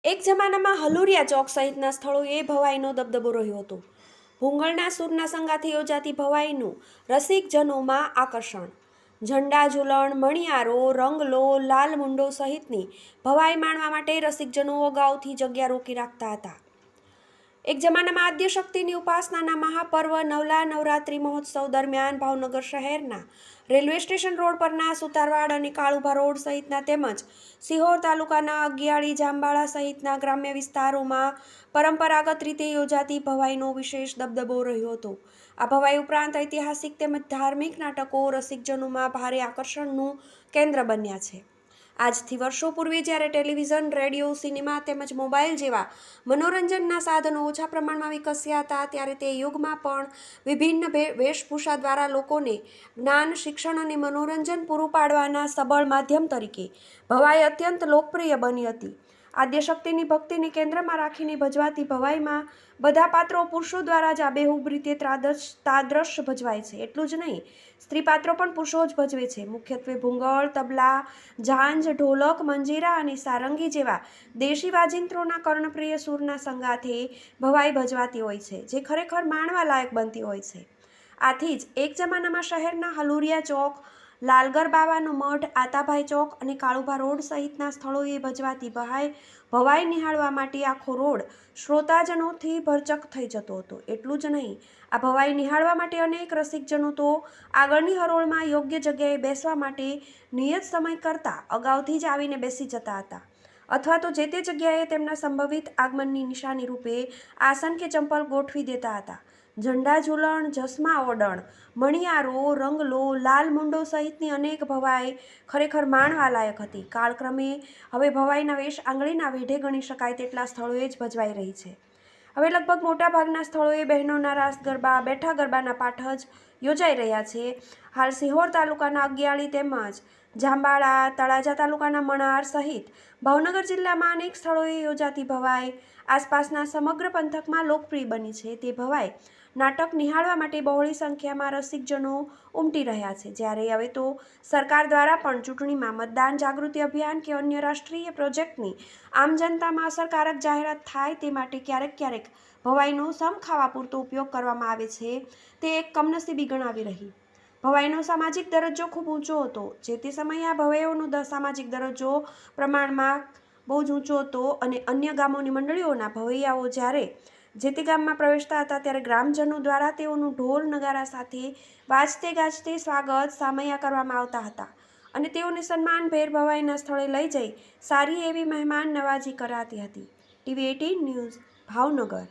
એક જમાનામાં હલુરિયા ચોક સહિતના સ્થળોએ ભવાઈનો દબદબો રહ્યો હતો. ભૂંગળના સૂરના સંગાથે યોજાતી ભવાઈનું રસિકજનોમાં આકર્ષણ. ઝંડા ઝૂલણ, મણિયારો, રંગલો, લાલ મુંડો સહિતની ભવાઈ માણવા માટે રસિકજનો અગાઉથી જગ્યા રોકી રાખતા હતા. એક જમાનામાં આદ્યશક્તિની ઉપાસનાના મહાપર્વ નવલા નવરાત્રિ મહોત્સવ દરમિયાન ભાવનગર શહેરના રેલવે સ્ટેશન રોડ પરના સુતારવાડ અને કાળુભા રોડ સહિતના તેમજ સિહોર તાલુકાના અગિયાળી, જાંબાળા સહિતના ગ્રામ્ય વિસ્તારોમાં પરંપરાગત રીતે યોજાતી ભવાઈનો વિશેષ દબદબો રહ્યો હતો. આ ભવાઈ ઉપરાંત ઐતિહાસિક તેમજ ધાર્મિક નાટકો રસિકજનોમાં ભારે આકર્ષણનું કેન્દ્ર બન્યા છે. આજથી વર્ષો પૂર્વે જ્યારે ટેલિવિઝન, રેડિયો, સિનેમા તેમજ મોબાઈલ જેવા મનોરંજનના સાધનો ઓછા પ્રમાણમાં વિકસ્યા હતા, ત્યારે તે યુગમાં પણ વિભિન્ન વેશભૂષા દ્વારા લોકોને જ્ઞાન, શિક્ષણ અને મનોરંજન પૂરું પાડવાના સબળ માધ્યમ તરીકે ભવાઈ અત્યંત લોકપ્રિય બની હતી. આદ્યશક્તિની ભક્તિને કેન્દ્રમાં રાખીને ભજવાતી ભવાઈમાં બધા પાત્રો પુરુષો દ્વારા જ આબેહૂબ રીતે તાદ્રશ ભજવાય છે. એટલું જ નહીં, સ્ત્રી પાત્રો પણ પુરુષો જ ભજવે છે. મુખ્યત્વે ભૂંગળ, તબલા, ઝાંઝ, ઢોલક, મંજીરા અને સારંગી જેવા દેશી વાજિંત્રોના કર્ણપ્રિય સૂરના સંગાથે ભવાઈ ભજવાતી હોય છે, જે ખરેખર માણવા લાયક બનતી હોય છે. આથી જ એક જમાનામાં શહેરના હલુરિયા ચોક, લાલગર બાવાનો મઠ, આતાભાઈ ચોક અને કાળુભા રોડ સહિતના સ્થળોએ ભજવાતી ભવાઈ નિહાળવા માટે આખો રોડ શ્રોતાજનોથી ભરચક થઈ જતો હતો. એટલું જ નહીં, આ ભવાઈ નિહાળવા માટે અનેક રસિકજનો તો આગળની હરોળમાં યોગ્ય જગ્યાએ બેસવા માટે નિયત સમય કરતાં અગાઉથી જ આવીને બેસી જતા હતા, અથવા તો જે તે જગ્યાએ તેમના સંભવિત આગમનની નિશાની રૂપે આસન કે ચંપલ ગોઠવી દેતા હતા. ઝંડા ઝૂલણ, જસમા ઓડણ, મણિયારો, રંગલો, લાલ મુંડો સહિતની અનેક ભવાઈ ખરેખર માણવા લાયક હતી. કાળક્રમે હવે ભવાઈના વેશ આંગળીના વેઢે ગણી શકાય તેટલા સ્થળોએ જ ભજવાઈ રહી છે. હવે લગભગ મોટાભાગના સ્થળોએ બહેનોના રાસ ગરબા, બેઠા ગરબાના પાઠ જ યોજાઈ રહ્યા છે. હાલ સિહોર તાલુકાના અગિયાળી તેમજ જાંબાળા, તળાજા તાલુકાના મણાર સહિત ભાવનગર જિલ્લામાં અનેક સ્થળોએ યોજાતી ભવાઈ આસપાસના સમગ્ર પંથકમાં લોકપ્રિય બની છે. તે ભવાઈ નાટક નિહાળવા માટે બહોળી સંખ્યામાં રસિકજનો ઉમટી રહ્યા છે. જ્યારે હવે તો સરકાર દ્વારા પણ ચૂંટણીમાં મતદાન જાગૃતિ અભિયાન કે અન્ય રાષ્ટ્રીય પ્રોજેક્ટની આમ જનતામાં અસરકારક જાહેરાત થાય તે માટે ક્યારેક ભવાઈનો સમખાવા પૂરતો ઉપયોગ કરવામાં આવે છે. તે એક કમનસીબી ગણાવી રહી. ભવાઈનો સામાજિક દરજ્જો ખૂબ ઊંચો હતો. જે તે સમયે આ ભવાઈઓનો સામાજિક દરજ્જો પ્રમાણમાં બહુ જ ઊંચો હતો અને અન્ય ગામોની મંડળીઓના ભવૈયાઓ જ્યારે જે તે ગામમાં પ્રવેશતા હતા, ત્યારે ગ્રામજનો દ્વારા તેઓનું ઢોલ નગારા સાથે વાજતે ગાજતે સ્વાગત સામૈયા કરવામાં આવતા હતા અને તેઓને સન્માનભેર ભવાઈના સ્થળે લઈ જઈ સારી એવી મહેમાન નવાજી કરાતી હતી. TV18 news, Bhavnagar.